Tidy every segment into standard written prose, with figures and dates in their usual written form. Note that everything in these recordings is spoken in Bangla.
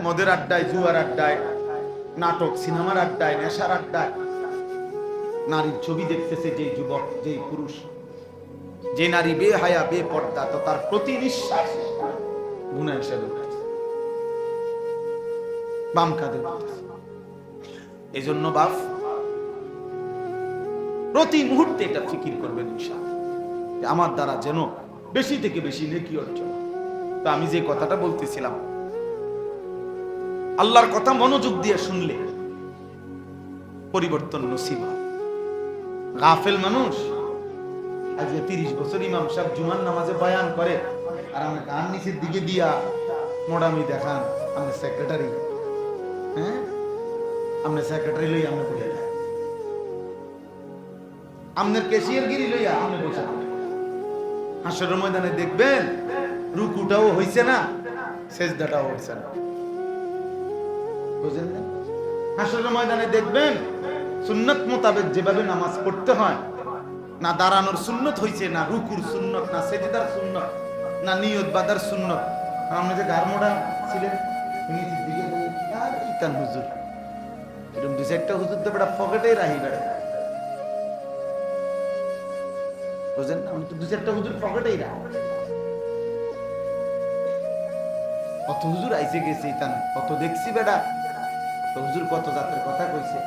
মদের আড্ডায়, জুয়ার আড্ডায়, নাটক সিনেমার আড্ডায়, নেশার আড্ডায় নারীর ছবি দেখতেছে যে যুবক, যে পুরুষ, যে নারী বেহায়া বেপর্দা, তো তার প্রতি নিঃশ্বাস গুনাহ হিসেবে বাম কাঁধে উঠতেছে। এই জন্য বাপ প্রতি মুহূর্তে এটা ফিকির করবেন ইনশাআল্লাহ, আমার দ্বারা যেন বেশি থেকে বেশি নেকি অর্জন। তো আমি যে কথাটা বলতেছিলাম, আল্লাহর কথা মনোযোগ দিয়ে শুনলে পরিবর্তন নসিব হয়। গাফেল মানুষ আজকে 30 বছর ইমাম সাহেব জুমার নামাজে বয়ান করে, আর আমি কান নিচের দিকে দিয়া মোড়ামি দেখান, আমি সেক্রেটারি, হ্যাঁ আপনি সেক্রেটারি লইয়া আপনি বলে যায়, আপনার ক্যাশিয়ার গিরি লইয়া আপনি বসে হাসরের ময়দানে দেখবেন রুকুটাও হইছে না, সেজদাটাও হইছে না, বুঝলেন না? হাসরের ময়দানে দেখবেন সুন্নত মোতাবেক যেভাবে নামাজ পড়তে হয়, না দাঁড়ানোর সুন্নত হইছে, না রুকুর সুন্নত, না সেজদার সুন্নত, না নিয়ত বাঁধার সুন্নত। আপনি যে গারমোড়া ছিলেন নিচের দিকে আর ইকান হুজুর, এরকম দুই চারটা হুজুর তো বেটা পকেটেই রাহি বেড়া, বুঝলেন না? আমি তো দু চারটা হুজুর পকেটেই রাখি, কত হুজুর আইসে গেছে, কত দেখছি বেটা, তো হুজুর কত জাতের কথা কইছে,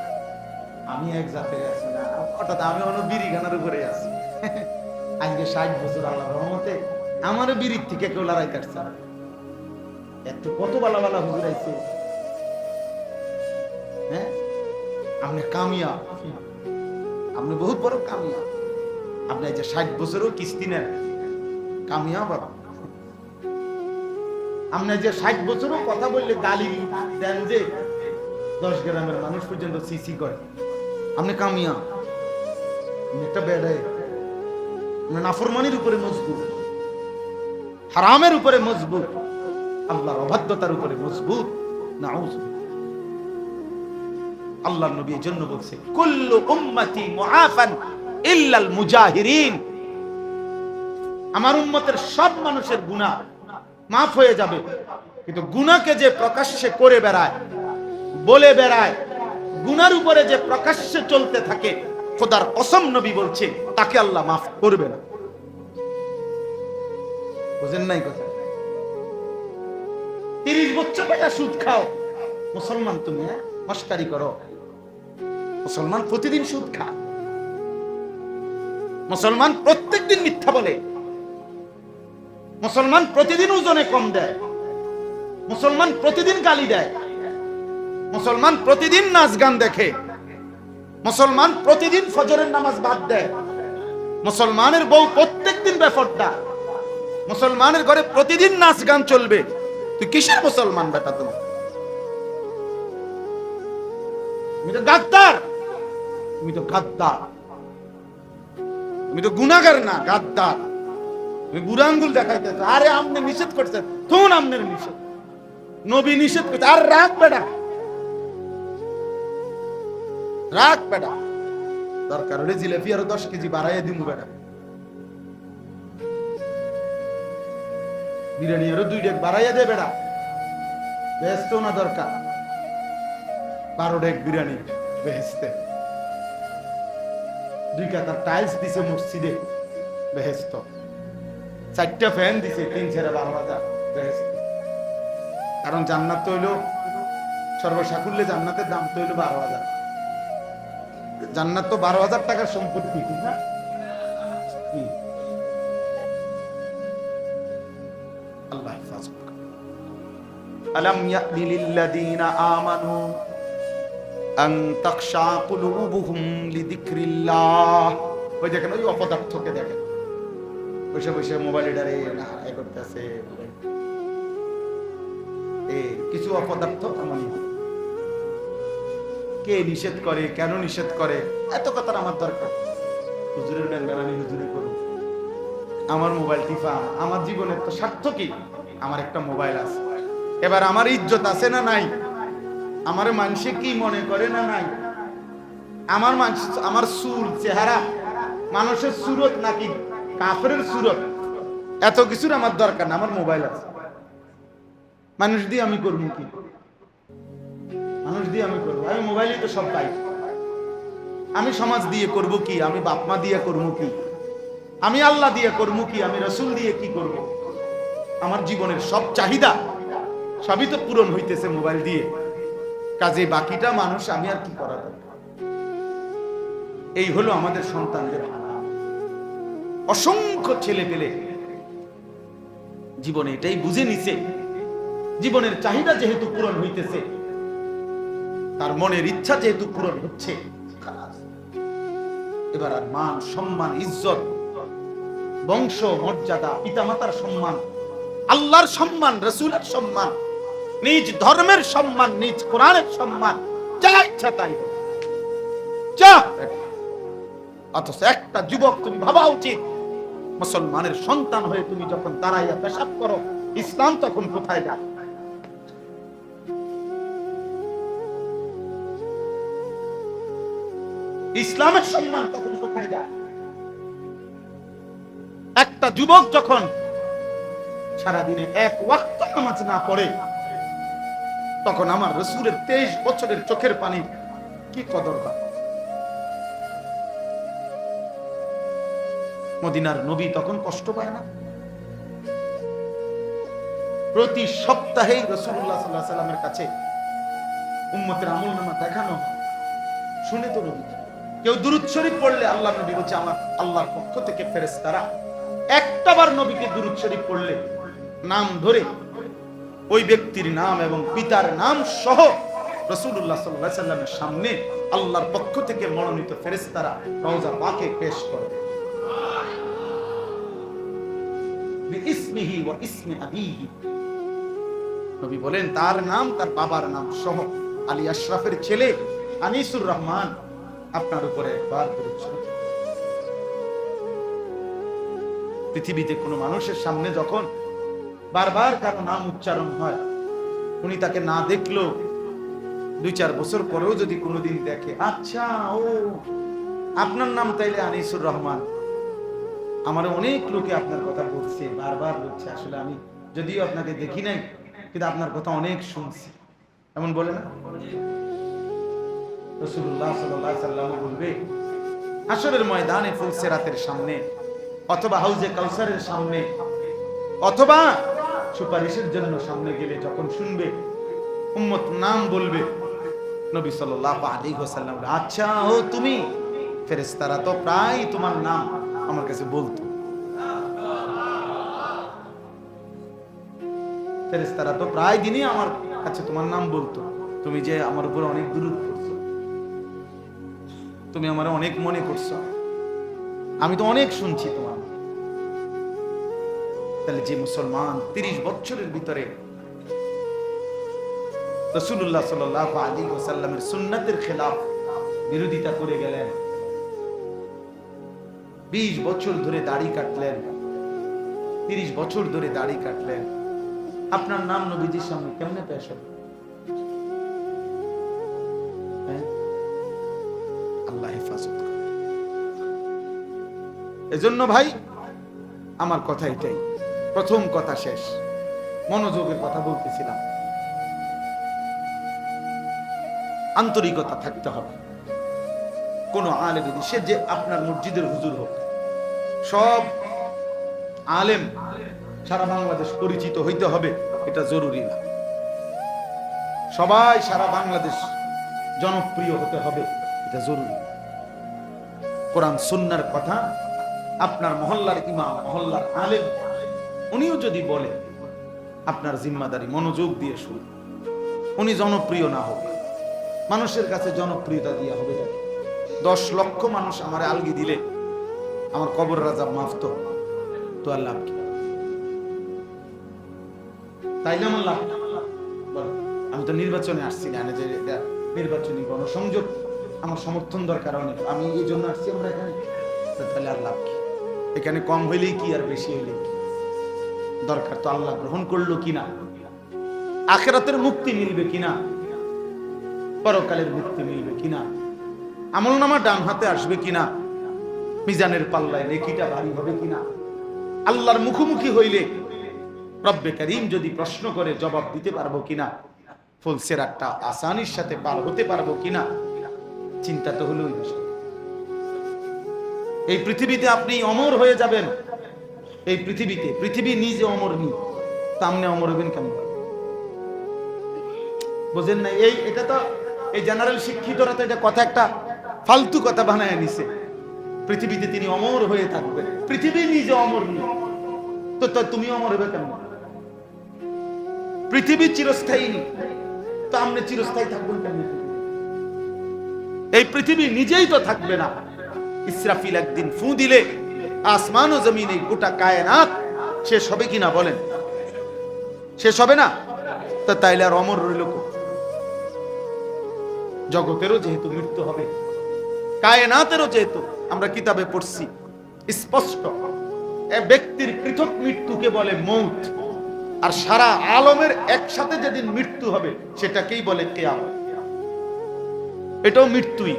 আমি এক জাতের আছি না, হঠাৎ আমি অন্য বিড়ি গানার উপরে আছি। আজকে 60 বছর আল্লাহর রহমতে আমার বিড়ির থেকে কেউ লড়াই কাটছে না, একটু কত বালা বালা হুজুর আইছে। হ্যাঁ আপনি কামিয়া, আপনি বহুত বড় কামিয়া, আপনি যে 60 বছরও কিস্তি নেন, কামিয়া বাবা। আপনি যে 60 বছরও কথা বললে গালি দেন যে 10 গ্রামের মানুষ পর্যন্ত সিসি করে, আপনি কামিয়া, একটা বেড়ায় নাফরমানির উপরে মজবুত, হারামের উপরে মজবুত, আল্লাহর অবাধ্যতার উপরে মজবুত। নাউযুবিল্লাহ। আল্লাহর নবী এর জন্য বলছে কুল্লু উম্মতি মুআফান ইল্লাল মুজাহিরিন, আমার উম্মতের সব মানুষের গুনাহ মাফ হয়ে যাবে, কিন্তু গুনাহকে যে প্রকাশ্যে করে বেড়ায়, বলে বেড়ায়, গুনার উপরে যে প্রকাশ্যে চলতে থাকে, খোদার কসম নবী বলছে তাকে আল্লাহ মাফ করবে না। বুঝেন নাই কথা? 30 বছর টাকা সুদ খাও, মুসলমান তুমি, মস্কারি করো, মুসলমান প্রতিদিন সুদ খা, মুসলমান প্রত্যেকদিন মিথ্যা বলে, মুসলমান প্রতিদিন ওজনে কম দেয়, মুসলমান প্রতিদিন গালি দেয়, মুসলমান প্রতিদিন নাচ গান দেখে, মুসলমান প্রতিদিন ফজরের নামাজ বাদ দেয়, মুসলমানের বউ প্রত্যেকদিন বেপরদা, মুসলমানের ঘরে প্রতিদিন নাচ গান চলবে, তুই কিসের মুসলমান বেটা? তুমি তো গাদ্দার, তুমি তো গাদ্দার, তুমি তো গুনাহগার না, গাদ্দার। তুমি বুড়া আঙ্গুল দেখাইতেছ, আরে আপনি নিষেধ করছেন, তুন আপনার নিষেধ, নবী নিষেধ করছে, আর রাখ বেটা, রাখ বেটা, দরকার হলে জিলাপি আরো 10 কেজি বাড়াইয়া দিমু বেটা, বিরিয়ানি আরো 2 ডেক বাড়াইয়া দে বেটা, বেহেস্ত না দরকার, 12 ডেক বিরিয়ানি বেহেস্তে, 2 কাতার টাইলস দিছে মসজিদে বেহেস্ত, 4টা ফ্যান দিছে 3 ছেড়ে 12,000 বেহেস্ত। কারণ জান্নাত তো হইলো সর্বসাকুল্যে, জান্নাতের দাম তো হইলো 12,000, জান্নাত তো 12,000 টাকার সম্পত্তি, ঠিক না? আল্লাহ হেফাজত করুন। আলাম ইয়ানি লিল্লাযীনা আমানু আন তাখশা কুলুবুহুম লিযিকরিল্লাহ। ওই দেখেন, ওই অপদার্থকে দেখেন, বসে বসে মোবাইলে ডারে না এ করতেছে, কিছু অপদার্থ কে নিষেধ করে, কেন নিষেধ করে, এত কথা আমার দরকার, হুজুরের বেলবেলানি হুজুরে করুন, আমার মোবাইল টিপা, আমার জীবনের তো স্বার্থ কি? আমার একটা মোবাইল আছে, এবার আমার ইজ্জত আছে না নাই? আমার মানুষে কি মনে করে না নাই? আমার মানুষ, আমার সুর চেহারা মানুষের সুরত নাকি কাফেরের সুরত, এত কিছুর আমার দরকার না, আমার মোবাইল আছে, মানুষ দিয়ে আমি করবো কি? মানুষ দিয়ে আমি করবো, আমি মোবাইলেই তো সব পাই। আমি সমাজ দিয়ে করব কি, আমি বাপ মা দিয়ে করবো কি, আমি আল্লাহ দিয়ে করবো কি, আমি রসুল দিয়ে কি করব? আমার জীবনের সব চাহিদা সবই তো পূরণ হইতেছে মোবাইল দিয়ে। কাজে বাকিটা মানুষ আমি আর কি করা দরকার? এই হলো আমাদের সন্তানদের হাল। অসংখ্য ছেলে পেলে জীবনে এটাই বুঝে নিছে, জীবনের চাহিদা যেহেতু পূরণ হইতেছে, তার মনের ইচ্ছা যেহেতু পূরণ হচ্ছে, এবার আর মান সম্মান ইজ্জত বংশ মর্যাদা পিতামাতার সম্মান আল্লাহর সম্মান রাসূলের সম্মান নিজ ধর্মের সম্মান নিজ কোরআনের সম্মান যা ইচ্ছা তাই যা। অথচ একটা যুবক, তুমি ভাবা উচিত মুসলমানের সন্তান হয়ে তুমি যখন দাঁড়াইয়া পেশাব করো, ইসলাম তখন কোথায় যায়? ইসলামের সম্মান তখন কোথায় যায়? একটা যুবক যখন সারাদিনে এক ওয়াক্ত নামাজ না পড়ে, তখন আমার রাসূলের 23 বছরের চোখের পানি কি কদর হয়? মদিনার নবী তখন কষ্ট পায় না? প্রতি সপ্তাহেই রাসূলুল্লাহ সাল্লাল্লাহু আলাইহি সাল্লামের কাছে উম্মতের আমলনামা দেখানো শুনে তো নবী। কেউ দুরূদ শরীফ পড়লে আল্লাহ নবী বলছে আমার আল্লাহর পক্ষ থেকে ফেরেশতারা একটাবার নবীকে দুরূদ শরীফ পড়লে নাম ধরে ওই ব্যক্তির নাম এবং পিতার নাম সহ রাসূলুল্লাহ সাল্লাল্লাহু আলাইহি সাল্লামের সামনে আল্লাহর পক্ষ থেকে মনোনীত ফেরেশতারা রওজা পাকে পেশ করে। বিইসমিহি ওয়া ইসমি আবিহি, নবী বলেন তার নাম তার বাবার নাম সহ আলী আশরাফের ছেলে আনিসুর রহমান আপনার উপরে একবার দুরূদ শরীফ। পৃথিবীতে কোনো মানুষের সামনে যখন বারবার কারো নাম উচ্চারণ হয়, উনি তাকে না দেখলো 2-4 বছর পরেও যদি কোনোদিন দেখে, আচ্ছা ও আপনার নাম তাইলে আনিসুর রহমান, আমার অনেক লোকে আপনার কথা বলছে, বারবার বলছে, আসলে আমি যদিও আপনাকে দেখি নাই কিন্তু আপনার কথা অনেক শুনছি, এমন বলে না? রাসূলুল্লাহ সাল্লাল্লাহু আলাইহি সাল্লাম বলবে হাশরের ময়দানে ফুলসিরাতের সামনে অথবা হাউজে কাউসারের সামনে অথবা সুপারিশের জন্য সামনে গেলে যখন শুনবে উম্মত নাম বলবে, নবী সাল্লাল্লাহু আলাইহি ওয়াসাল্লাম, আচ্ছা ও তুমি, ফেরেশতারা তো প্রায় তোমার নাম আমার কাছে বলতো, ফেরেশতারা তো প্রায় দিনই আমার কাছে তোমার নাম বলতো, তুমি যে আমার উপর অনেক দুরূদ পড়ছো, তুমি আমার অনেক মনে করছো, আমি তো অনেক শুনছি তোমার। তাহলে যে মুসলমান 30 বছরের ভিতরে রাসূলুল্লাহ সাল্লাল্লাহু আলাইহি ওয়াসাল্লামের সুন্নাতের খেলাফ বিরোধিতা করে গেলেন, 20 বছর ধরে দাড়ি কাটলেন, 30 বছর ধরে দাড়ি কাটলেন, আপনার নাম নবীজির সামনে কেমনে পেশ হবে? আল্লাহ হেফাজত করে। এজন্য ভাই আমার কথা এটাই, প্রথম কথা শেষ, মনোযোগের কথা বলতেছিলাম। আন্তরিকতা থাকতে হবে। কোন আলেম, সে যে আপনার মসজিদের হুজুর হোক, সব আলেম সারা বাংলাদেশ পরিচিত হইতে হবে এটা জরুরি না। সবাই সারা বাংলাদেশ জনপ্রিয় হতে হবে এটা জরুরি। কোরআন সুন্নাহর কথা আপনার মহল্লার ইমাম, মহল্লার আলেম, উনিও যদি বলে, আপনার জিম্মাদারি মনোযোগ দিয়ে শুনুন। উনি জনপ্রিয় না হোক, মানুষের কাছে জনপ্রিয়তা দিয়ে হবে। 10 লক্ষ মানুষ আমার আলগি দিলে আমার কবর রাজা মাফ তো আর লাভ কি? তাইলে আমার লাভ, আমি তো নির্বাচনে আসছি না, যে নির্বাচনী গণসংযোগ আমার সমর্থন দরকার অনেক, আমি এই জন্য আসছি আমরা এখানে, তাহলে আর লাভ কি? এখানে কম হইলেই কি আর বেশি হইলেই কি? দরকার তো আল্লাহ গ্রহণ করলো কিনা, আখিরাতের মুক্তি মিলবে কিনা, পরকালের মুক্তি মিলবে কিনা, আমলনামা ডান হাতে আসবে কিনা, মিজানের পাল্লায় নেকিটা ভারী হবে কিনা, আল্লাহর মুখোমুখি হইলে রব্বে কারীম যদি প্রশ্ন করে জবাব দিতে পারবো কিনা, ফুলসিরাতটা আসানির সাথে পার হতে পারবো কিনা চিন্তা তো হলো। এই পৃথিবীতে আপনি অমর হয়ে যাবেন, এই পৃথিবীতে, পৃথিবী নিজে অমর নেই, সামনে অমর হবেন কেমন? বুঝেন না? এটা তো এই জেনারেল শিক্ষিতরা তো এটা কথা একটা ফালতু কথা বানায় নিছে। পৃথিবীতে তিনি অমর হয়ে থাকবেন, পৃথিবী নিজে অমর নেই, তো তুমি অমর হবে কেমন? পৃথিবী চিরস্থায়ী নেই, তো আপনি চিরস্থায়ী থাকবেন কেমন? এই পৃথিবী নিজেই তো থাকবে না। ইসরাফিল একদিন ফু দিলে আসমান ও জমিন, এই গোটা কায়নাত শেষ হবে কিনা বলেন? শেষ হবে না? তো তাইলে আর অমর রইল? জগতেরও যেহেতু মৃত্যু হবে, কায়নাতেরও যেহেতু আমরা কিতাবে পড়ছি স্পষ্ট, ব্যক্তির পৃথক মৃত্যুকে বলে মৌত, আর সারা আলমের একসাথে যেদিন মৃত্যু হবে সেটাকেই বলে কিয়ামত। এটাও মৃত্যুই,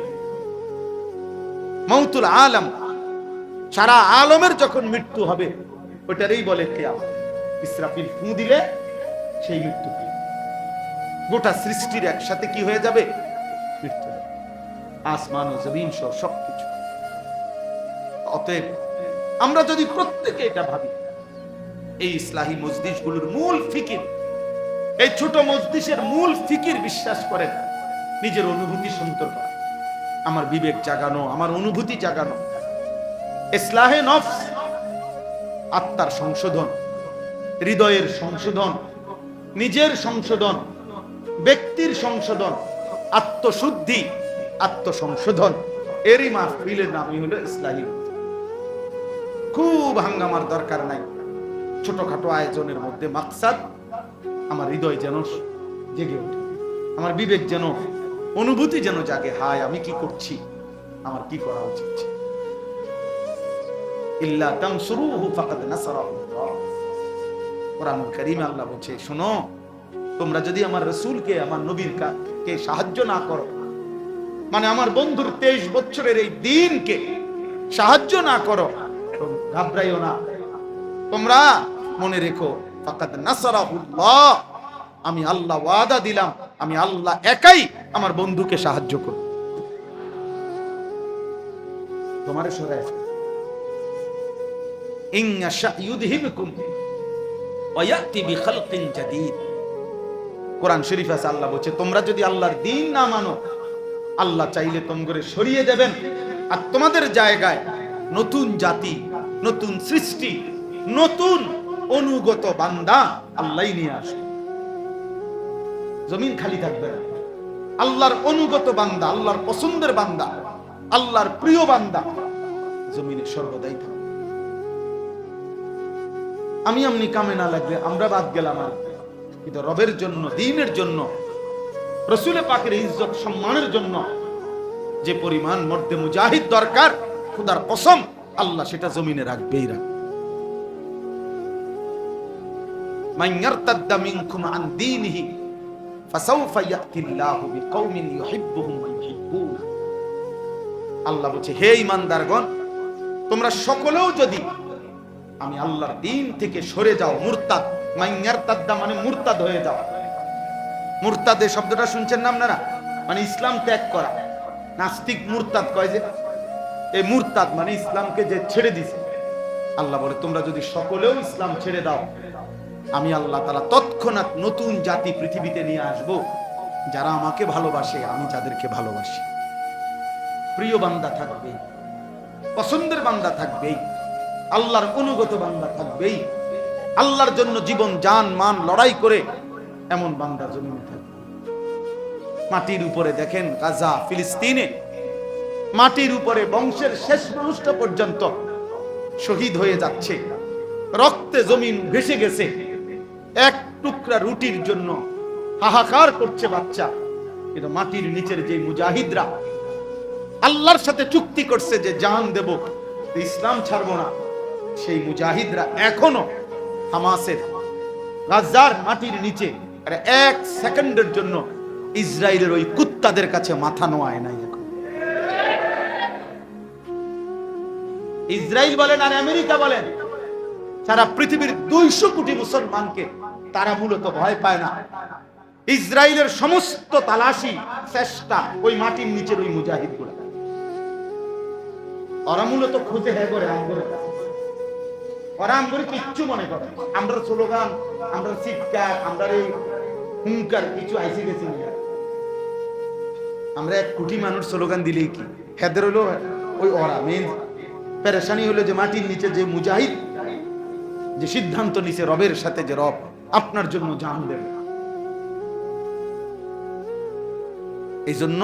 মৌতুল আলম, সারা আলমের যখন মৃত্যু হবে ওটারই বলে কিয়ামত। ইসরাফিল ফু দিলে সেই মৃত্যু, গোটা সৃষ্টির একসাথে কি হয়ে যাবে? মৃত্যু, আসমান ও জমিন সহ সবকিছু। অতএব আমরা যদি প্রত্যেকে এটা ভাবি, এই ইসলাহি মজলিসগুলোর মূল ফিকির, এই ছোট মজলিসের মূল ফিকির বিশ্বাস করেন, নিজের অনুভূতি সুন্দর করা, আমার বিবেক জাগানো, আমার অনুভূতি জাগানো, ইসলাহে নফস, আত্মার সংশোধন, হৃদয়ের সংশোধন, নিজের সংশোধন, ব্যক্তির সংশোধন, আত্মশুদ্ধি, আত্মসংশোধন, এরই মাহফিলের নামই হলো ইসলাহি। খুব হাঙ্গামার দরকার নাই, ছোটখাটো আয়োজনের মধ্যে মাকসাদ আমার হৃদয় যেন জেগে ওঠে, আমার বিবেক যেন, অনুভূতি যেন জাগে, হায় আমি কি করছি, আমার কি করা উচিত। ইল্লা তানসুরুহু ফাকাদ নাসারাহুল্লাহ। কোরআনুল কারীমে আল্লাহ বলছে, শোনো, তোমরা যদি আমার রাসূলকে, আমার নবীর কে সাহায্য না করো, মানে আমার বন্ধুর 23 বছরের এই দ্বীনকে সাহায্য না করো, ঘাবড়াইও না, তোমরা মনে রেখো, ফাকাদ নাসারাহুল্লাহ, আমি আল্লাহ ওয়াদা দিলাম, আমি আল্লাহ একাই আমার বন্ধুকে সাহায্য করব। তোমারে সরায় ইনশা ইউযহিবকুম ওয়া ইয়াতি বিখালকিন জাদীদ। কোরআন শরীফে আছে, আল্লাহ বলছে, তোমরা যদি আল্লাহর দ্বীন না মানো, আল্লাহ চাইলে তোমরা সরিয়ে দেবেন, আর তোমাদের জায়গায় নতুন জাতি, নতুন সৃষ্টি, নতুন অনুগত বান্দা আল্লাহই নিয়ে আসবে। জমিন খালি থাকবে না, আল্লাহর অনুগত বান্দা, আল্লাহর পছন্দের বান্দা, আল্লাহর প্রিয় বান্দা জমিনে সর্বদাই থাকবে। আমি আমনি কামে না লাগলে আমরা বাদ গেলাম, আর কিন্তু রবের জন্য, দ্বীনের জন্য, রাসূল পাকের ইজ্জত সম্মানের জন্য যে পরিমাণ মর্দে মুজাহিদ দরকার, খোদার কসম আল্লাহ সেটা জমিনে রাখবেই রাখবে। মান ইয়ারতাদ্দা মিনকুম আন দীনিহি ফাসাউফা ইয়াতিল্লাহু বিকওমিন ইউহিব্বুহুম ওয়া ইউহিব্বুন। আল্লাহ বলছে, হে ঈমানদারগণ, তোমরা সকলেও যদি আমি আল্লাহর দ্বীন থেকে সরে যাও, মুরতাদ, মান ইয়ারতাদ্দা মানে মুরতাদ হয়ে যাও। মুরতাদ এই শব্দটা শুনছেন না আপনারা? মানে ইসলাম ত্যাগ করা। নাস্তিক মুরতাদ কয় যে, এই মুরতাদ মানে ইসলামকে যে ছেড়ে দিছে। আল্লাহ বলে, তোমরা যদি সকলেও ইসলাম ছেড়ে দাও, আমি আল্লাহ তাআলা তৎক্ষণাৎ নতুন জাতি পৃথিবীতে নিয়ে আসব, যারা আমাকে ভালোবাসে, আমি যাদেরকে ভালোবাসি। প্রিয় বান্দা থাকবে, পছন্দের বান্দা থাকবেই, আল্লাহর অনুগত বান্দা থাকবেই, আল্লাহর জন্য জীবন জান মান লড়াই করে এমন বান্দা জমিনে থাকবে। মাটির উপরে দেখেন, গাজা, ফিলিস্তিনে মাটির উপরে বংশের শেষ মানুষটা পর্যন্ত শহীদ হয়ে যাচ্ছে, রক্তে জমিন ভেসে গেছে, এক টুকরা রুটির জন্য হাহাকার করছে বাচ্চা। কিন্তু মাটির নিচের যে মুজাহিদরা আল্লাহর সাথে চুক্তি করছে যে জান দেব, ইসলাম ছাড়বো না, সেই মুজাহিদরা এখনো হামাসের গাজার মাটির নিচে আর এক সেকেন্ডের জন্য ইসরায়েলের ওই কুত্তাদের কাছে মাথা নোয়ায় নাই। এখন ইসরায়েল বলেন আর আমেরিকা বলেন, সারা পৃথিবীর 200 কোটি মুসলমানকে তারা মূলত ভয় পায় না, ইসরায়েলের সমস্ত তালাশি চেষ্টা ওই মাটির নিচের ওই মুজাহিদ গুলা। ওরা মূলত খুঁজে হ্যাঁ করে আমগরের কাছে, ওরা আমগরে কিচ্ছু মনে করে। আমরা স্লোগান, আমরা চিৎকার, আমরা এই হুঙ্কার কিছু আইসি গেছি না। আমরা 1 কোটি মানুষ স্লোগান দিলেই কি হেদের হলো ওই ওরা মেন পেরেশানি হলো যে মাটির নিচে যে মুজাহিদ যে সিদ্ধান্ত নিছে রবের সাথে যে রব আপনার জন্য জান দেবে। এই জন্য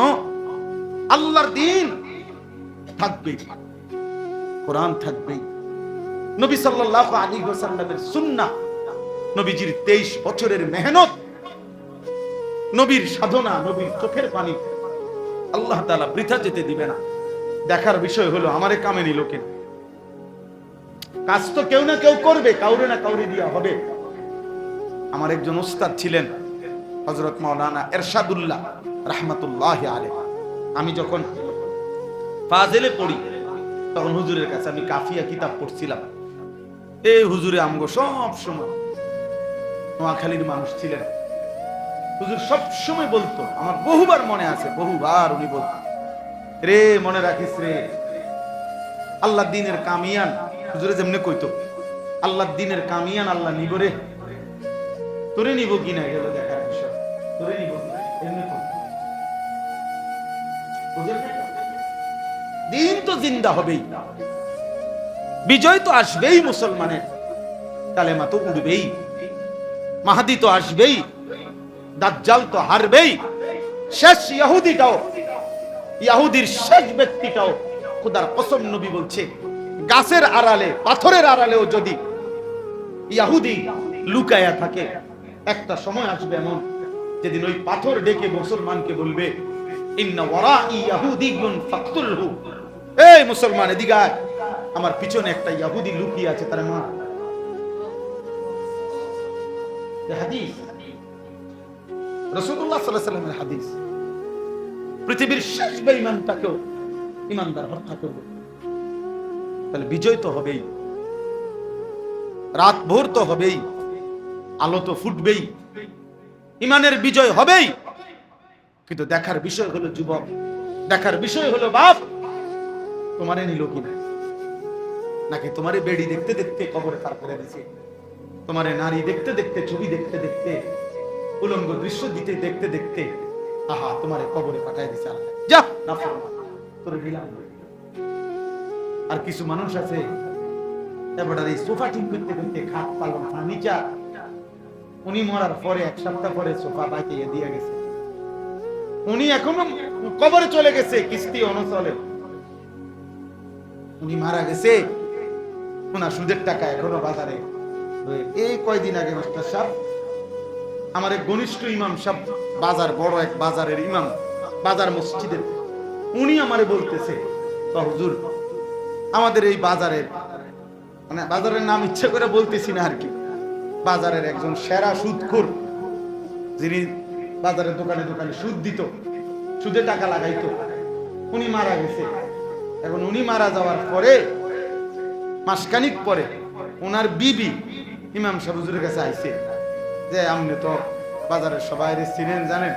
আল্লাহর দ্বীন থাকবে, কোরআন থাকবে, নবী সাল্লাল্লাহু আলাইহি ওয়াসাল্লামের সুন্নাহ, নবীজির 23 বছরের মেহনত, নবীর সাধনা, নবীর চোখের পানি আল্লাহ তাআলা বৃথা যেতে দিবে না। দেখার বিষয় হলো আমারে কামে নিল কে? কাজ তো কেউ না কেউ করবে, কাউরে না কাউরে দিয়া হবে। আমার একজন উস্তাদ ছিলেন হযরত মাওলানা এরশাদুল্লাহ রাহমাতুল্লাহি আলাইহি। আমি যখন ফাজিলে পড়ি তখন হুজুরের কাছে আমি কাফিয়া কিতাব পড়ছিলাম। এই হুজুরে আমগো সব সময় নোয়াখালীর মানুষ ছিলেন। হুজুর সব সময় বলতো, আমার বহুবার মনে আছে, বহুবার উনি বলতো, রে মনে রাখিস রে, আল্লাহ দ্বীনের কামিয়ান, হুজুরে যেমনে কইতো, আল্লাহ দ্বীনের কামিয়ান আল্লাহ নিব রে, তোরে নিব কিনা গেল দেখার বিষয়, তোরে নিব এমনি কইতো। দ্বীন তো জিন্দা হবেই, বিজয় তো আসবেই, মুসলমানের কালেমা তো উঠবেই, মাহদি তো আসবেই, দাজ্জাল তো হারবেই, শেষ ইহুদিটাও, ইহুদির শেষ ব্যক্তিটাও, খোদার কসম নবী বলছে গাছের আড়ালে পাথরের আড়ালেও যদি ইহুদি লুকায়া থাকে, একটা সময় আসবে এমন যেদিন ওই পাথর ডেকে মুসলমানকে বলবে ইন্না ওয়ারাই ইহুদিয়ুন ফাকতুলহু, এই মুসলমান এদিকে আয়, আমার পিছনে একটা ইহুদি লুকিয়ে আছে, তার মা। হাদিস রাসূলুল্লাহ সাল্লাল্লাহু আলাইহি ওয়াসাল্লামের হাদিস, পৃথিবীর শেষ বেঈমানটাকেও ঈমানদার হত্যা করবে। তাহলে বিজয় তো হবেই, রাত ভোর তো হবেই, আলো তো ফুটবেই, ঈমানের বিজয় হবেই। কিন্তু দেখার বিষয় হলো যুবক, দেখার বিষয় হলো বাপ, তোমারে নিল কিনা, নাকি তোমারে বেড়ি দেখতে দেখতে কবরে পার করে দিছে, তোমারে নারী দেখতে দেখতে, ছবি দেখতে দেখতে, উলঙ্গ দৃশ্য দিতে দেখতে দেখতে, আহা তোমারে কবরে পাঠায় দিছে আল্লাহ, যা নাফরমান তোরে দিলাম। আর কিছু মানুষ আছে এবার এই সোফা ঠিক করতে করতে, খাট পালং ফার্নিচার, উনি মরার পরে 1 সপ্তাহ পরে সোফা বাইকে দিয়ে গেছে, উনি এখনো কবরে চলে গেছে, কিস্তি অনচলে, উনি মারা গেছে, ওনার সুদের টাকা এখনো বাজারে। এই কয়দিন আগে মাস্টার সাহেব, আমার এক ঘনিষ্ঠ ইমাম সাহেব, বাজার বড় এক বাজারের ইমাম, বাজার মসজিদের, উনি আমারে বলতেছে, হুজুর আমাদের এই বাজারের, মানে বাজারের নাম ইচ্ছা করে বলতেছি না আর কি, বাজারের একজন সেরা সুদখোর, যিনি বাজারের দোকানে দোকানে সুদ দিত, সুদে টাকা লাগাইতো, উনি মারা গেছে। এখন উনি মারা যাওয়ার পরে মাসখানিক পরে ওনার বিবি ইমাম সাহেব হুজুরের কাছে আইছে যে আপনি তো বাজারের সবাই চিনেন জানেন,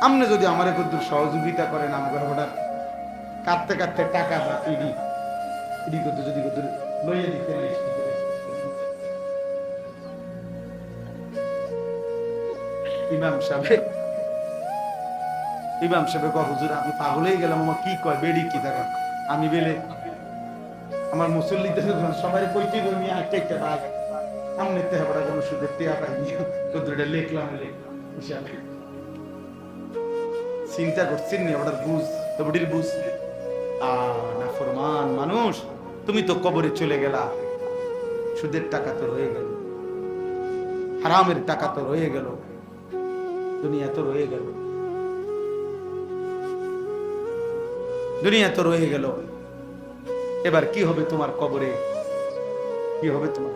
আপনি যদি আমার একটু সহযোগিতা করেন, আমার ওটা কাটতে কাটতে টাকা বা ইডি ইডি করতে যদি লইয়ে দিতে। ইমাম সাহেব কয় হুজুর আমি পাগল হয়ে গেলাম, আমার কি কয় বেড়ি কি দেখা, আমি বেলে আমার মুসল্লিতে সবাই কইতে আমি একটা একটা বাঘ আমনে তে হবে কোনো সুদের টিয়া পাইনি, কতটা লিখলাম চিন্তা করছেন নি ওটার বুঝ তো বডির বুঝ। না ফরমান মানুষ, তুমি তো কবরে চলে গেলা, সুদের টাকা তো রয়ে গেল, হারামের টাকা তো রয়ে গেল, দুনিয়া তো রয়ে গেল, দুনিয়া তো রয়ে গেল। এবার কি হবে তোমার কবরে, কি হবে তোমার?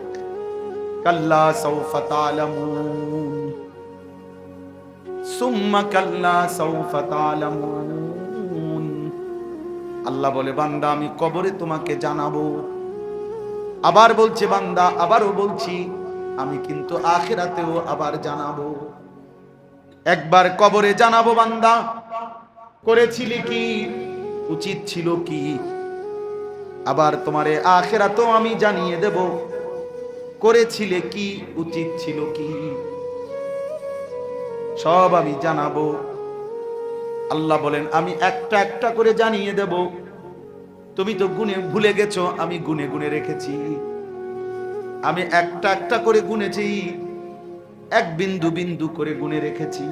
কাল্লা সাউফা তা'লামুন সুম্মা কাল্লা সাউফা তা'লামুন। আল্লাহ বলে বান্দা আমি কবরে তোমাকে জানাবো। আবার বলছে বান্দা, আবারও বলছি আমি কিন্তু আখিরাতেও আবার জানাবো। একবার কবরে জানাবো বান্দা করেছিলি কি, উচিত ছিল কি। আবার তোমারে আখিরাতেও আমি জানিয়ে দেব করেছিলে কি, উচিত ছিল কি, সব আমি জানাবো। আল্লাহ বলেন আমি একটা একটা করে জানিয়ে দেব। তুমি তো গুনে ভুলে গেছো, আমি গুনে গুনে রেখেছি। আমি একটা একটা করে গুনেছি, এক বিন্দু বিন্দু করে গুনে রেখেছি।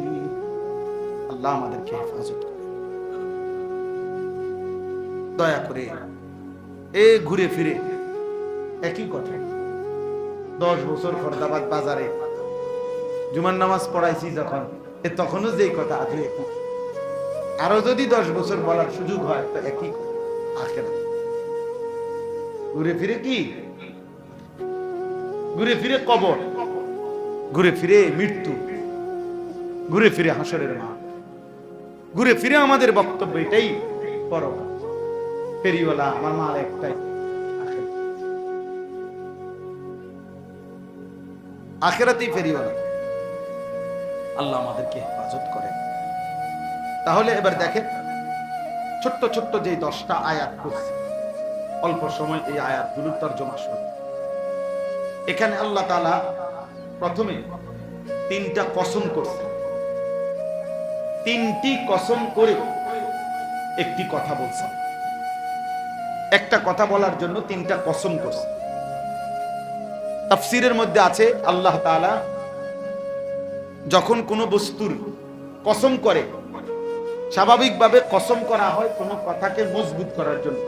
আল্লাহ আমাদেরকে হেফাজত করে। দয়া করে এ ঘুরে ফিরে একই কথা। 10 বছর ফরদাবাদ বাজারে জুমার নামাজ পড়াইছি যখন, তখনও যেই কথা আছে, আরো যদি 10 বছর বলার সুযোগ হয় তো একই আখিরাত। ঘুরে ফিরে কি? ঘুরে ফিরে কবর, ঘুরে ফিরে মৃত্যু, ঘুরে ফিরে হাসরের মাঠ, ঘুরে ফিরে আমাদের বক্তব্য এটাই পরম ফেরিওয়ালা আমার মাল একটাই, আখিরাতেই ফেরিওয়ালা। আল্লাহ আমাদেরকে হেফাজত করেন। তাহলে এবার দেখেন ছোট্ট ছোট্ট যে 10টা আয়াত করছে, অল্প সময় এই আয়াতগুলোর তরজমা শুনুন। এখানে আল্লাহ তাআলা প্রথমে 3টা কসম করছে। 3টি কসম করে একটি কথা বলছেন। একটা কথা বলার জন্য 3টা কসম করছে। তাফসীরের মধ্যে আছে আল্লাহ তাআলা যখন কোনো বস্তুর কসম করে, স্বাভাবিকভাবে কসম করা হয় কোনো কথাকে মজবুত করার জন্য,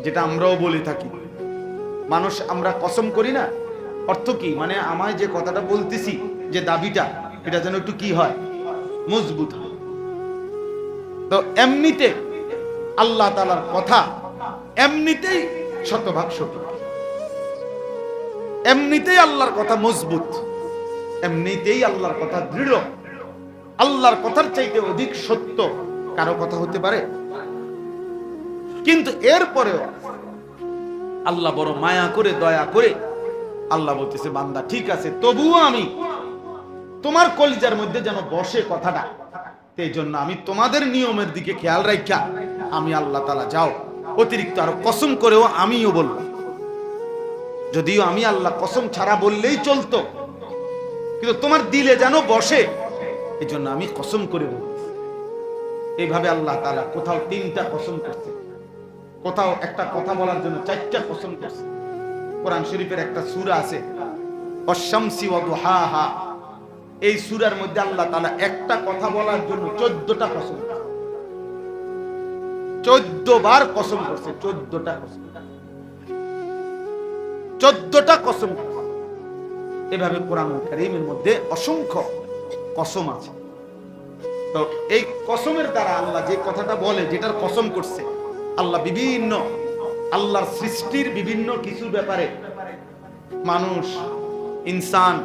যেটা আমরাও বলে থাকি। মানুষ আমরা কসম করি না, অর্থ কি? মানে আমায় যে কথাটা বলতেছি, যে দাবিটা, এটা যেন একটু কি হয়, মজবুত হয়। তো এমনিতে আল্লাহ তাআলার কথা এমনিতেই শতভাগ সঠিক, এমনিতেই আল্লাহর কথা মজবুত, এমনিতেই আল্লাহর কথা দৃঢ়। আল্লাহর কথার চাইতে অধিক সত্য কারো কথা হতে পারে? কিন্তু এরপরেও আল্লাহ বড় মায়া করে, দয়া করে আল্লাহ বলতেছে, বান্দা ঠিক আছে, তবুও আমি তোমার কলিজার মধ্যে যেন বসে কথাটা, এই জন্য আমি তোমাদের নিয়মের দিকে খেয়াল রাখা আমি আল্লাহ তাআলা যাও অতিরিক্ত আরো কসম করেও আমিও বললাম। যদিও আমি আল্লাহ কসম ছাড়া বললেই চলতো, কিন্তু তোমার দিলে যেন বসে, এই জন্য আমি কসম করে বলছি। এইভাবে আল্লাহ তাআলা কোথাও 3টা কসম করছে, কোথাও একটা কথা বলার জন্য 4টা কসম করছে। কোরআন শরীফের একটা সূরা আছে অশ-শামসি ওয়া দুহাহা, এই সূরার মধ্যে আল্লাহ তাআলা একটা কথা বলার জন্য 14টা কসম করছে। 14 বার কসম করছে, 14টা কসম, 14টা কসম। এভাবে কোরআনুল কারীমের মধ্যে অসংখ্য কসম আছে। তো এই কসমের দ্বারা আল্লাহ যে কথাটা বলে, যেটার কসম করছে, আল্লাহ বিভিন্ন আল্লাহর সৃষ্টির বিভিন্ন কিছু ব্যাপারে, মানুষ, ইনসান,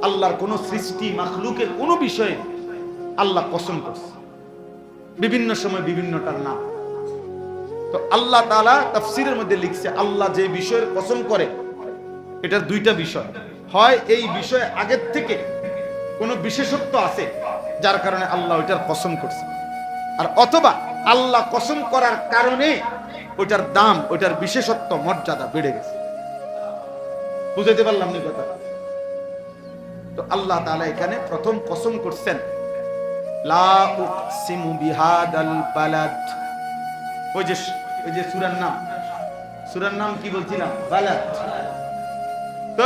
আল্লাহর কোন সৃষ্টি, মাখলুকের কোন বিষয়ে আল্লাহ কসম করছে, বিভিন্ন সময় বিভিন্নটার নাম। তো আল্লাহ তাআলা তাফসীরের মধ্যে লিখছে, আল্লাহ যে বিষয়ের কসম করে এটার 2টা বিষয় হয়। এই বিষয়ে আগের থেকে কোনো বিশেষত্ব আছে যার কারণে আল্লাহ ওইটার কসম করছে, আর অথবা আল্লাহ কসম করার কারণে ওইটার দাম, ওইটার বিশেষত্ব, মর্যাদা বেড়ে গেছে। বুঝাইতে পারলাম না কথা? তো আল্লাহ তাআলা এখানে প্রথম কসম করছেন, লা উকসিমু বিহাদাল বালাদ। ওই যে সূরার নাম কি বলছিলাম? বালাদ। তো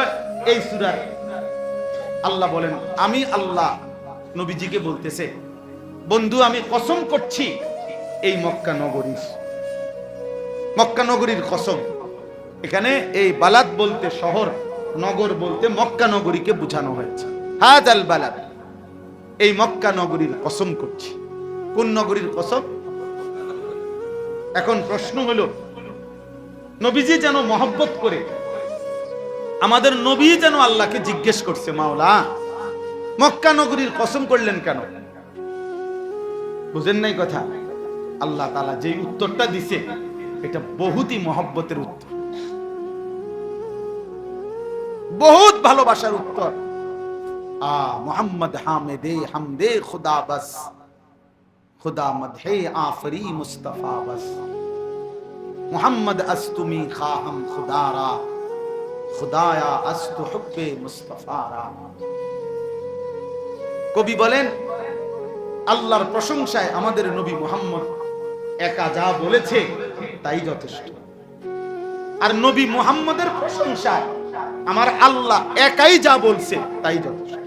এই সূরার আল্লাহ বলেন, আমি আল্লাহ নবীজিকে বলতেছে, বন্ধু আমি কসম করছি এই মক্কা নগরীর কসম। এখানে এই বালাদ বলতে শহর, নগর বলতে মক্কা নগরীকে বোঝানো হয়েছে। হাযাল বালাদ, এই মক্কা নগরীর কসম করছি। কোন নগরীর কসম? এখন প্রশ্ন হলো, নবীজি যেন মহব্বত করে, আমাদের নবী যেন আল্লাহকে জিজ্ঞেস করছে, মাওলা মক্কা নগরীর কসম করলেন কেন? বুঝেন নাই কথা? আল্লাহ তাআলা যে উত্তরটা দিছে এটা বহুতই মহব্বতের উত্তর, বহুত ভালোবাসার উত্তর। मोहम्मद हामिदे हमदे खुदा बस, खुदा मदहे आफरी मुस्तफा बस, मोहम्मद अस्तुमी खाहम खुदारा, खुदाया अस्तु हुब्बे मुस्तफारा। কবি বলেন আল্লাহর প্রশংসায় আমাদের নবী মুহাম্মদ একা যা বলেছে তাই যথেষ্ট, আর নবী মুহাম্মদের প্রশংসায় আমার আল্লাহ একাই যা বলছে তাই যথেষ্ট।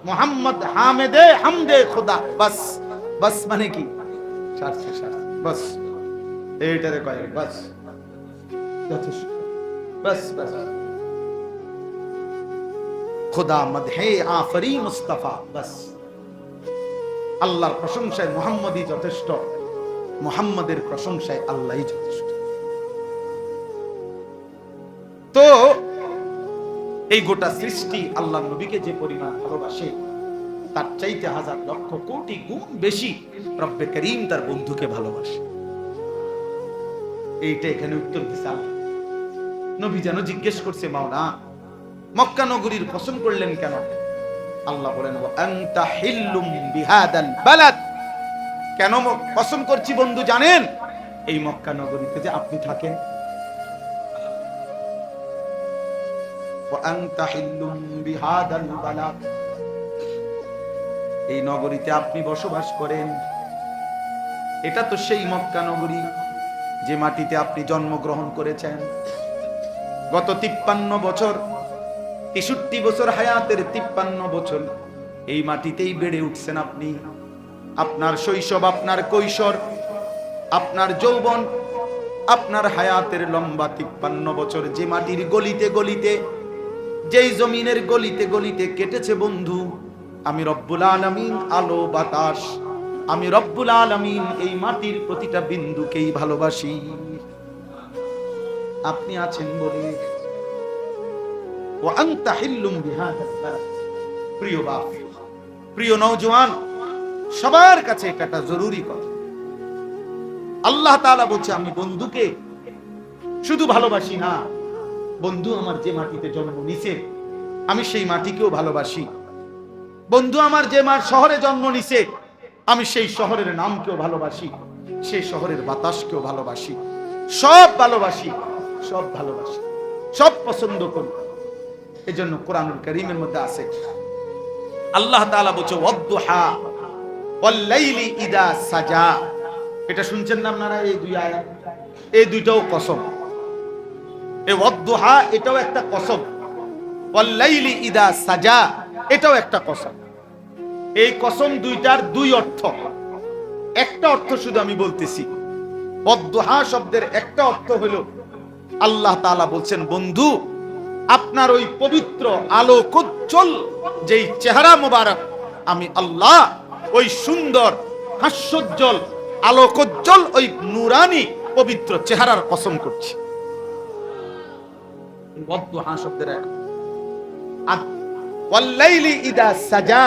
মোহাম্মদ হামিদে হামদে খুদা বাস, বাস মানে কি সারছে সারছে বাস, এইটারে কয় বাস যথেষ্ট, বাস বাস। খুদা মদহে আফরি মুস্তাফা বাস, আল্লাহর প্রশংসায় মুহাম্মদই যথেষ্ট, মুহাম্মদের প্রশংসায় আল্লাহই যথেষ্ট। তো এই গোটা সৃষ্টি আল্লাহ নবীকে যে পরিমাণ ভালোবাসে তার চাইতে হাজার লক্ষ কোটি গুণ বেশি রব্বে করিম তার বন্ধুকে ভালোবাসে। এইটা এখানে উত্তর দিছে আল্লাহ। নবী যেন জিজ্ঞেস করছে, মাওলা মক্কা নগরীর কসম করলেন কেন? আল্লাহ বলেন, ওয়া আনতা হিল্লুম বিহাদাল বালাদ, কেন কসম করছি বন্ধু জানেন? এই মক্কা নগরীতে যে আপনি থাকেন, ওয়া আনতা হিল্লুম বিহাদাল বালাদ, এই নগরীতে আপনি বসবাস করেন। এটা তো সেই মক্কা নগরী যে মাটিতে আপনি জন্মগ্রহণ করেছেন। গত 53 বছর, 63 বছর হায়াতের 53 বছর এই মাটিতেই বেড়ে উঠছেন আপনি। আপনার শৈশব, আপনার কৈশোর, আপনার যৌবন, আপনার হায়াতের লম্বা 53 বছর যে মাটির গলিতে গলিতে, যেই জমিনের গলিতে গলিতে কেটেছে বন্ধু, আমি রব্বুল আলামিন আলো বাতাস, আমি রব্বুল আলামিন এই মাটির প্রতিটা বিন্দুকেই ভালোবাসি। আপনি আছেন বলে। ওয়া আনতা হিল্লুম বিহাদাল বালাদ, প্রিয় বাপ, প্রিয় নওজোয়ান, সবার কাছে এটা একটা জরুরি কথা। আল্লাহ তাআলা বলছে আমি বন্ধুকে শুধু ভালোবাসি না, বন্ধু আমার যে মাটিতে জন্ম নিছে আমি সেই মাটিকেও ভালোবাসি। বন্ধু আমার যে শহরে জন্ম নিছে আমি সেই শহরের নামকেও ভালোবাসি, সেই শহরের বাতাসকেও ভালোবাসি, সব ভালোবাসি, সব ভালোবাসি, সব পছন্দ করি। এজন্য কোরআনুল কারীমের মধ্যে আছে আল্লাহ তাআলা বলছে ওয়াদ-দুহা ওয়াল লাইলি ইদা সাজা। এটা শুনছেন না আপনারা? এই দুই আয়াত, এই দুইটাও কসম। এই ওয়াদ-দুহা এটাও একটা কসম, ওয়াল লাইলি ইদা সাজা এটাও একটা কসম। এই কসম দুইটার দুই অর্থ। একটা অর্থ শুধু আমি বলতেছি। ওয়াদ-দুহা শব্দের একটা অর্থ হলো আল্লাহ তাআলা বলছেন বন্ধু আপনার ওই পবিত্র আলোকোজ্জ্বল যেই চেহারা মোবারক, আমি আল্লাহ ওই সুন্দর হাস্যোজ্জ্বল আলোকোজ্জ্বল ওই নূরানি পবিত্র চেহারার কসম করছি। ওয়াদ-দুহা শব্দের আর ওয়াল লাইলি ইদা সাজা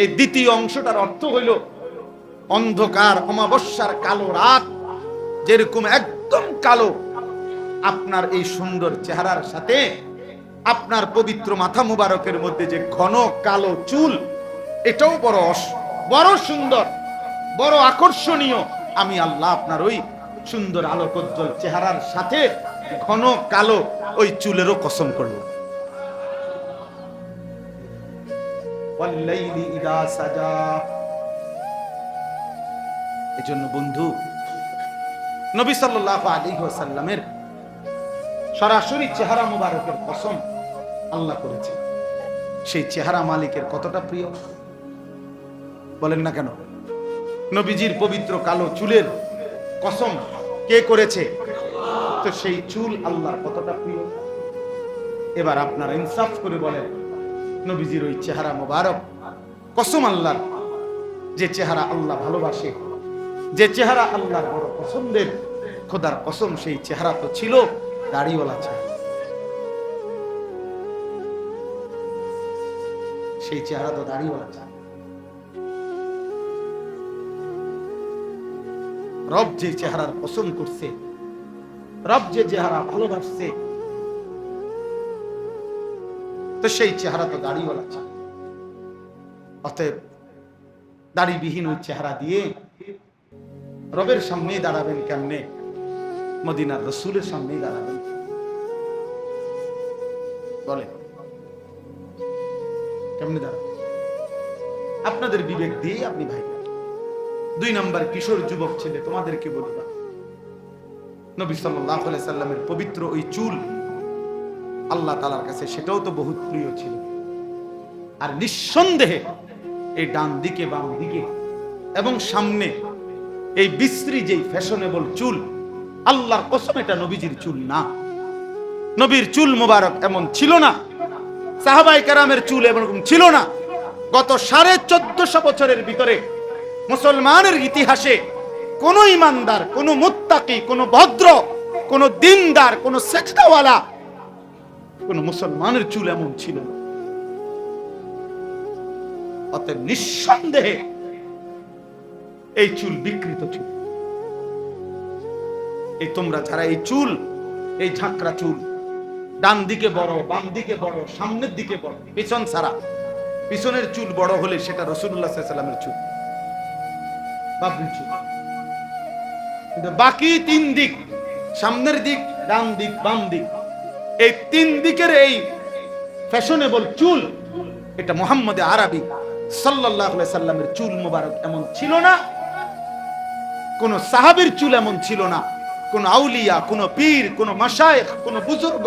এই দ্বিতীয় অংশটার অর্থ হইল অন্ধকার অমাবস্যার কালো রাত যেরকম একদম কালো, আপনার এই সুন্দর চেহারার সাথে আপনার পবিত্র মাথা মুবারকের মধ্যে যে ঘন কালো চুল, এটাও বড় সুন্দর, বড় আকর্ষণীয়। আমি আল্লাহ আপনার ওই সুন্দর আলোকোজ্জ্বল চেহারার সাথে ঘন কালো ওই চুলেরও কসম করল। ওয়াল্লাইলি ইদা সাজা। এজন্য বন্ধু নবী সাল্লাল্লাহু আলাইহি ওয়াসাল্লামের সরাসরি চেহারা মুবারকের কসম আল্লাহ করেছে। সেই চেহারা মালিকের কতটা প্রিয় বলেন না কেন? নবীজির পবিত্র কালো চুলের কসম কে করেছে? তো সেই চুল আল্লাহর কতটা প্রিয়। এবার আপনারা ইনসাফ করে বলেন, নবীজির ওই চেহারা মুবারক কসম আল্লাহর, যে চেহারা আল্লাহ ভালোবাসে, যে চেহারা আল্লাহর বড় পছন্দের, খোদার কসম সেই চেহারা তো ছিল দাড়িওয়ালা চেহারা। সেই চেহারা তো দাড়িওয়ালা চেহারা। রব যে চেহারার কসম করছে, রব যে চেহারা ভালোবাসছে, তো সেই চেহারা তো দাড়িওয়ালা ছিল। অতএব দাড়িবিহীন ওই চেহারা দিয়ে রবের সামনে দাঁড়াবেন কেমনে? মদিনার রসুলের সামনেই দাঁড়াবেন বলে, কেমনে দাঁড়াবেন? আপনাদের বিবেক দিয়ে আপনি ভাই। 2 নম্বর, কিশোর যুবক ছেলে, তোমাদেরকে বলি না, নবী সাল্লাল্লাহু আলাইহি সাল্লামের পবিত্র ওই চুল আল্লাহ তাআলার কাছে সেটাও তো বহুত প্রিয় ছিল। আর নিঃসন্দেহে এই ডান দিকে, বাম দিকে এবং সামনে এই বিশ্রী যেই ফ্যাশনেবল চুল, আল্লাহর কসম এটা নবীজির চুল না। নবীর চুল মোবারক এমন ছিল না, সাহাবায়ে কেরামের চুল এরকম ছিল না। গত 1450 বছরের ভিতরে মুসলমানের ইতিহাসে কোন ইমানদার, কোন মুত্তাকি, কোন ভদ্র, কোন দিনদার, কোন সেজদাওয়ালা কোন মুসলমানের চুল এমন ছিল না। অতএব নিঃসন্দেহে এই চুল বিকৃত চুল। এই তোমরা যারা এই চুল, এই ঝাঁকড়া চুল, ডান দিকে বড়, বাম দিকে বড়, সামনের দিকে বড়, পিছন ছাড়া, পিছনের চুল বড় হলে সেটা রাসূলুল্লাহ সাল্লাল্লাহু আলাইহি ওয়াসাল্লামের চুল, বাবরির চুল। কিন্তু বাকি 3 দিক, সামনের দিক, ডান দিক, বাম দিক, এই 3 দিকের এই ফ্যাশনেবল চুল, এটা মুহাম্মদে আরবি সাল্লাল্লাহু আলাইহি সাল্লামের চুল মোবারক এমন ছিল না। কোন সাহাবীর চুল এমন ছিল না। কোন আউলিয়া, কোন পীর, কোন মাশায়েখ, কোন বুজুর্গ,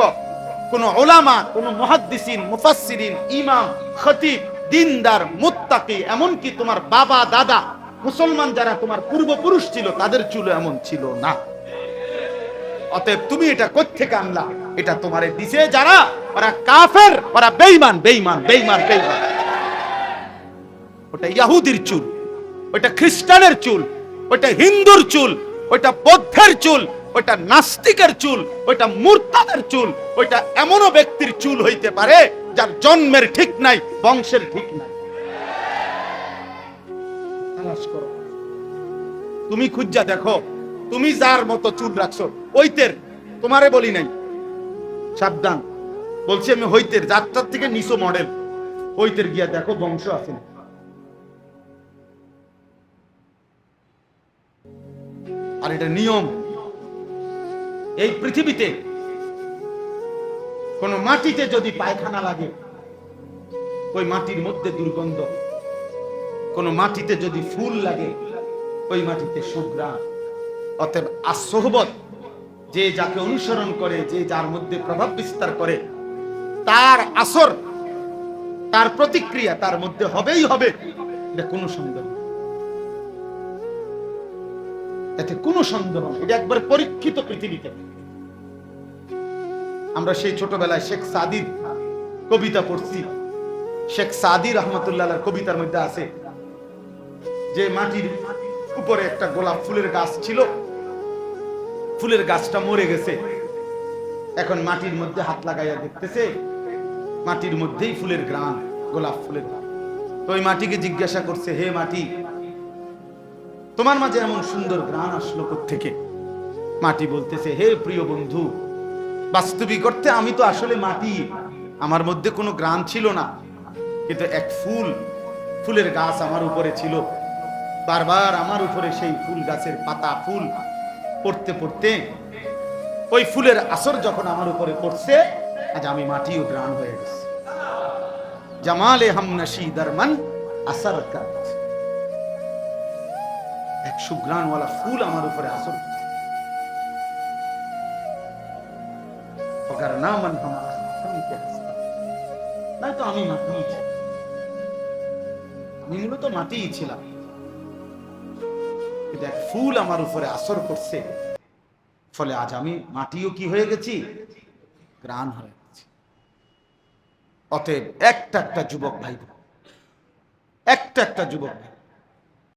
কোন উলামা, কোন মুহাদ্দিসিন, মুফাসসিরিন, ইমাম, খতিব, দিনদার, মুত্তাকি, এমনকি তোমার বাবা দাদা মুসলমান যারা তোমার পূর্বপুরুষ ছিল তাদের চুল এমন ছিল না। অতএব তুমি এটা কোত্থেকে আনলা? এটা তোমারে দিছে যারা, ওরা কাফের, ওরা বেঈমান, বেঈমান, বেঈমান, বেঈমান। ওটা ইহুদির চুল, ওটা খ্রিস্টানের চুল, ওটা হিন্দুর চুল, ওটা বৌদ্ধের চুল, ওটা নাস্তিকের চুল, ওটা মুরতাদের চুল। ওটা এমনও ব্যক্তির চুল হইতে পারে যার জন্মের ঠিক নাই, বংশের ঠিক নাই। তালাশ করো, তুমি খুঁজা দেখো, তুমি যার মতো চুল রাখছো ওইতের, তোমারে বলি নাই, সাবধান বলছি আমি, হইতের যাত্রার থেকে নিচো মডেল, হইতের গিয়া দেখো বংশ আছে। আর এটা নিয়ম। এই পৃথিবীতে কোন মাটিতে যদি পায়খানা লাগে ওই মাটির মধ্যে দুর্গন্ধ, কোন মাটিতে যদি ফুল লাগে ওই মাটিতে সুঘ্রাণ। অতএব আসহবত, যে যাকে অনুসরণ করে, যে যার মধ্যে প্রভাব বিস্তার করে, তার আসর, তার প্রতিক্রিয়া তার মধ্যে হবেই হবে, এটা কোনো সন্দেহ, এতে কোনো সন্দেহ নেই। এটা একবার পরীক্ষিত পৃথিবীতে। আমরা সেই ছোটবেলায় শেখ সাদির কবিতা পড়ছি। শেখ সাদি রহমতুল্লাহ আলাইহির কবিতার মধ্যে আছে যে মাটির উপরে একটা গোলাপ ফুলের গাছ ছিল, ফুলের গাছটা মরে গেছে, এখন মাটির মধ্যে হাত লাগাইয়া দেখতেছে মাটির মধ্যেই ফুলের গ্রান, গোলাপ ফুলের। তো ওই মাটিকে জিজ্ঞাসা করছে, হে মাটি, তোমার মাঝে এমন সুন্দর গ্রান আসলো কোত্থেকে? মাটি বলতেছে, হে প্রিয় বন্ধু, বাস্তবিক অর্থে আমি তো আসলে মাটি, আমার মধ্যে কোনো গ্রান ছিল না, কিন্তু এক ফুলের গাছ আমার উপরে ছিল, বারবার আমার উপরে সেই ফুল গাছের পাতা ফুল পড়তে পড়তে ওই ফুলের আসর যখন আমার উপরে পড়ছে, আজ আমি মাটি ও গ্রান হয়ে গেছে। জামালে হামনাশি দরমান আসর কাত, এক সুগ্রানওয়ালা ফুল আমার উপরে আসর করছে। নামান নাই তো আমি মাটি, আমি মূলত মাটিই ছিলাম, কিন্তু এক ফুল আমার উপরে আসর করছে, ফলে আজ আমি মাটিও কি হয়ে গেছি, গ্রান হয়ে গেছি। অতএব একটা যুবক ভাই, একটা যুবক ভাই,